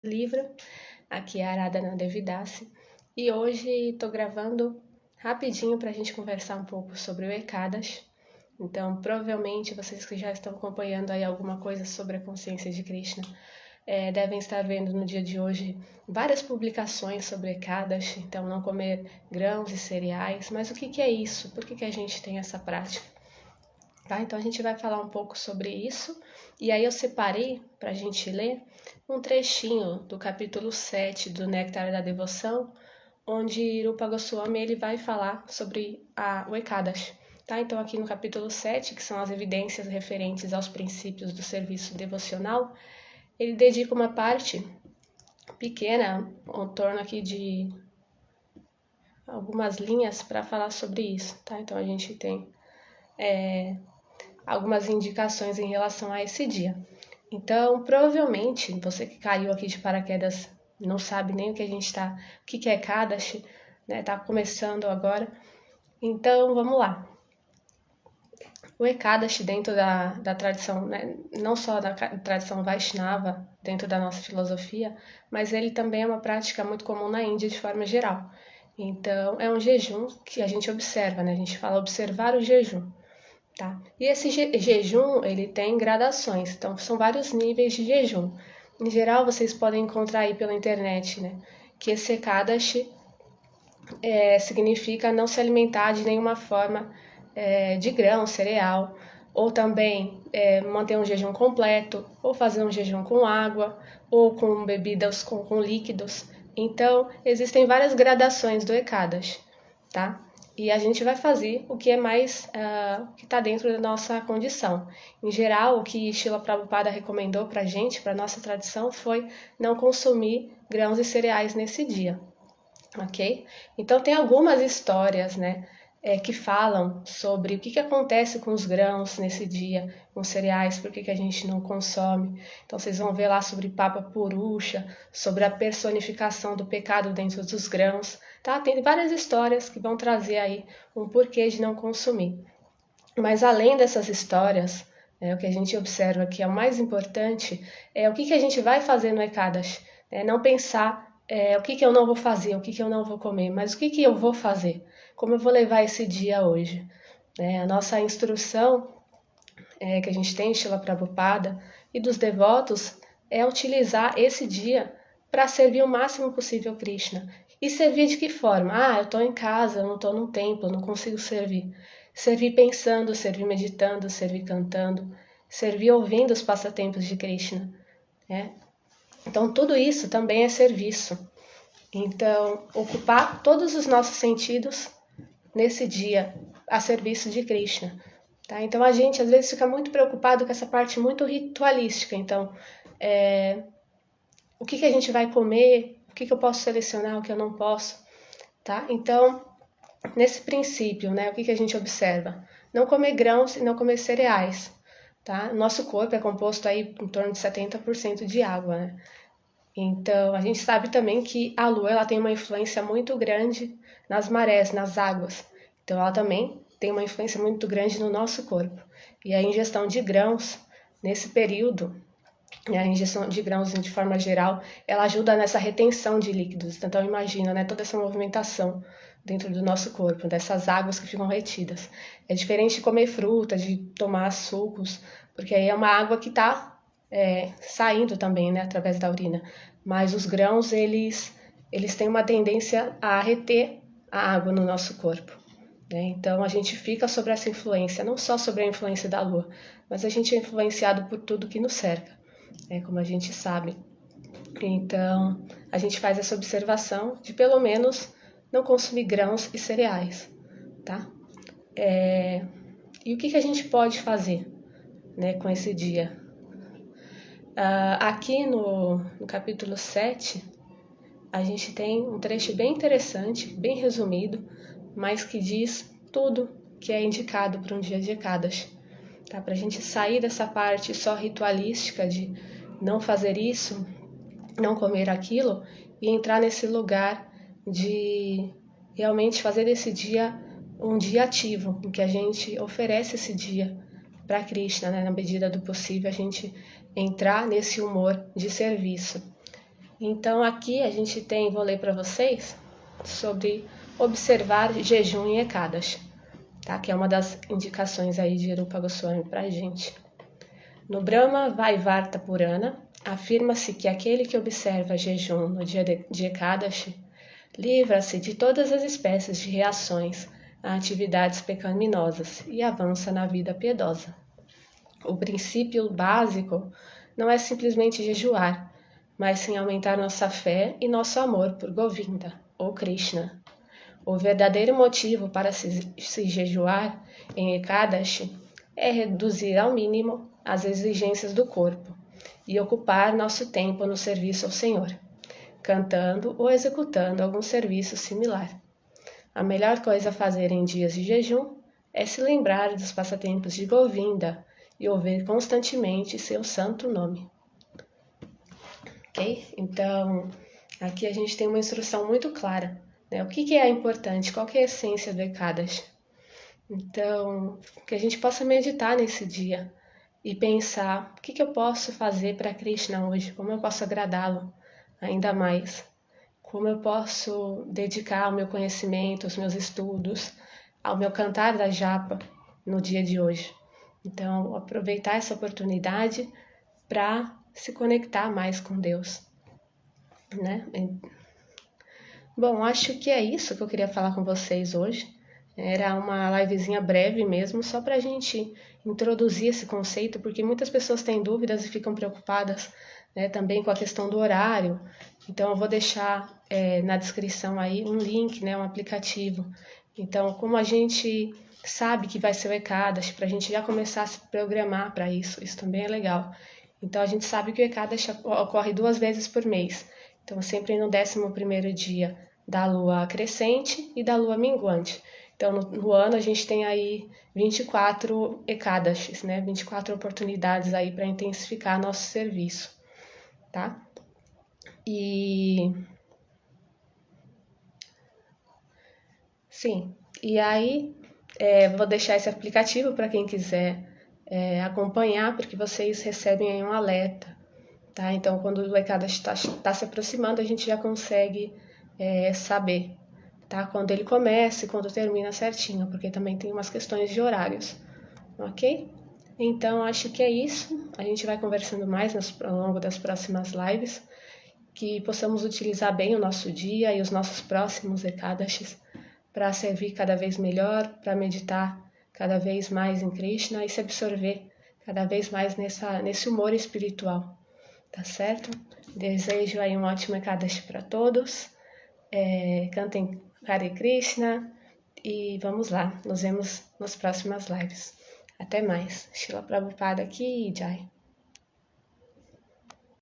livro, aqui é a Aradhana Devidasi, e hoje estou gravando rapidinho para a gente conversar um pouco sobre o Ekadashi. Então, provavelmente vocês que já estão acompanhando aí alguma coisa sobre a consciência de Krishna devem estar vendo no dia de hoje várias publicações sobre Ekadashi, então não comer grãos e cereais. Mas o que é isso? Por que a gente tem essa prática? Tá? Então a gente vai falar um pouco sobre isso, e aí eu separei para a gente ler um trechinho do capítulo 7 do Néctar da Devoção, onde Rupa Goswami ele vai falar sobre o Ekadashi. Tá? Então aqui no capítulo 7, que são as evidências referentes aos princípios do serviço devocional, ele dedica uma parte pequena, em torno aqui de algumas linhas, para falar sobre isso. Tá? Então a gente tem algumas indicações em relação a esse dia. Então, provavelmente, você que caiu aqui de paraquedas não sabe nem o que a gente está, o que é Ekadashi, né? Tá começando agora. Então, vamos lá. O Ekadashi dentro da tradição, né? Não só da tradição Vaishnava, dentro da nossa filosofia, mas ele também é uma prática muito comum na Índia de forma geral. Então, é um jejum que a gente observa, né? A gente fala observar o jejum. Tá? E esse jejum ele tem gradações, então são vários níveis de jejum. Em geral, vocês podem encontrar aí pela internet, né, que esse Ekadashi significa não se alimentar de nenhuma forma de grão, cereal, ou também manter um jejum completo, ou fazer um jejum com água, ou com bebidas com líquidos. Então, existem várias gradações do Ekadashi, tá? E a gente vai fazer o que é mais, que está dentro da nossa condição. Em geral, o que Srila Prabhupada recomendou para a gente, para a nossa tradição, foi não consumir grãos e cereais nesse dia, ok? Então, tem algumas histórias, né, que falam sobre o que acontece com os grãos nesse dia, com os cereais, por que a gente não consome. Então, vocês vão ver lá sobre Papa Purusha, sobre a personificação do pecado dentro dos grãos. Tá? Tem várias histórias que vão trazer aí um porquê de não consumir. Mas além dessas histórias, o que a gente observa que é o mais importante é o que a gente vai fazer no Ekadashi. Não pensar o que eu não vou fazer, o que eu não vou comer, mas o que eu vou fazer, como eu vou levar esse dia hoje. A nossa instrução que a gente tem, Srila Prabhupada, e dos devotos, é utilizar esse dia para servir o máximo possível Krishna. E servir de que forma? Eu estou em casa, eu não estou no templo, não consigo servir. Servir pensando, servir meditando, servir cantando, servir ouvindo os passatempos de Krishna. Então, tudo isso também é serviço. Então, ocupar todos os nossos sentidos nesse dia a serviço de Krishna. Tá? Então, a gente às vezes fica muito preocupado com essa parte muito ritualística. Então, o que a gente vai comer, o que eu posso selecionar, o que eu não posso. Tá? Então, nesse princípio, o que a gente observa? Não comer grãos e não comer cereais. Tá? Nosso corpo é composto aí em torno de 70% de água. Né? Então, a gente sabe também que a lua ela tem uma influência muito grande nas marés, nas águas. Então, ela também tem uma influência muito grande no nosso corpo. E a ingestão de grãos, nesse período, a ingestão de grãos de forma geral, ela ajuda nessa retenção de líquidos. Então, imagina, toda essa movimentação dentro do nosso corpo, dessas águas que ficam retidas. É diferente de comer fruta, de tomar sucos, porque aí é uma água que está saindo também, através da urina. Mas os grãos, eles têm uma tendência a reter a água no nosso corpo. Então, a gente fica sobre essa influência, não só sobre a influência da lua, mas a gente é influenciado por tudo que nos cerca, como a gente sabe. Então, a gente faz essa observação de, pelo menos, não consumir grãos e cereais. Tá? E o que a gente pode fazer com esse dia? Aqui no capítulo 7, a gente tem um trecho bem interessante, bem resumido, mas que diz tudo que é indicado para um dia de Ekadashi. Tá? Para a gente sair dessa parte só ritualística de não fazer isso, não comer aquilo, e entrar nesse lugar de realmente fazer desse dia um dia ativo, em que a gente oferece esse dia para Krishna, na medida do possível, a gente entrar nesse humor de serviço. Então aqui a gente tem, vou ler para vocês, sobre observar jejum em Ekadashi, tá? Que é uma das indicações aí de Rupa Goswami para a gente. No Brahma Vaivarta Purana, afirma-se que aquele que observa jejum no dia de Ekadashi livra-se de todas as espécies de reações a atividades pecaminosas e avança na vida piedosa. O princípio básico não é simplesmente jejuar, mas sim aumentar nossa fé e nosso amor por Govinda, ou Krishna. O verdadeiro motivo para se jejuar em Ekadashi é reduzir ao mínimo as exigências do corpo e ocupar nosso tempo no serviço ao Senhor, cantando ou executando algum serviço similar. A melhor coisa a fazer em dias de jejum é se lembrar dos passatempos de Govinda e ouvir constantemente seu santo nome. Ok? Então, aqui a gente tem uma instrução muito clara, né? O que é importante, qual que é a essência do Ekadashi. Então, que a gente possa meditar nesse dia e pensar o que eu posso fazer para Krishna hoje, como eu posso agradá-lo ainda mais, como eu posso dedicar o meu conhecimento, os meus estudos, ao meu cantar da japa no dia de hoje. Então, aproveitar essa oportunidade para se conectar mais com Deus, né? Bom, acho que é isso que eu queria falar com vocês hoje. Era uma livezinha breve mesmo, só para a gente introduzir esse conceito, porque muitas pessoas têm dúvidas e ficam preocupadas, né, também com a questão do horário. Então, eu vou deixar na descrição aí um link, né, um aplicativo. Então, como a gente sabe que vai ser o Ekadashi, para a gente já começar a se programar para isso também é legal. Então, a gente sabe que o Ekadashi ocorre 2 vezes por mês. Então, sempre no 11º dia da lua crescente e da lua minguante. Então, no ano a gente tem aí 24 Ekadashis, né? 24 oportunidades aí para intensificar nosso serviço, tá? E aí vou deixar esse aplicativo para quem quiser acompanhar, porque vocês recebem aí um alerta, tá? Então, quando o Ekadashi está se aproximando, a gente já consegue saber, tá? Quando ele começa e quando termina certinho, porque também tem umas questões de horários, ok? Então, acho que é isso. A gente vai conversando mais ao longo das próximas lives, que possamos utilizar bem o nosso dia e os nossos próximos Ekadashis para servir cada vez melhor, para meditar cada vez mais em Krishna e se absorver cada vez mais nesse humor espiritual, tá certo? Desejo aí um ótimo Ekadashi para todos. Cantem Hare Krishna e vamos lá, nos vemos nas próximas lives. Até mais. Shila Prabhupada aqui e Jai.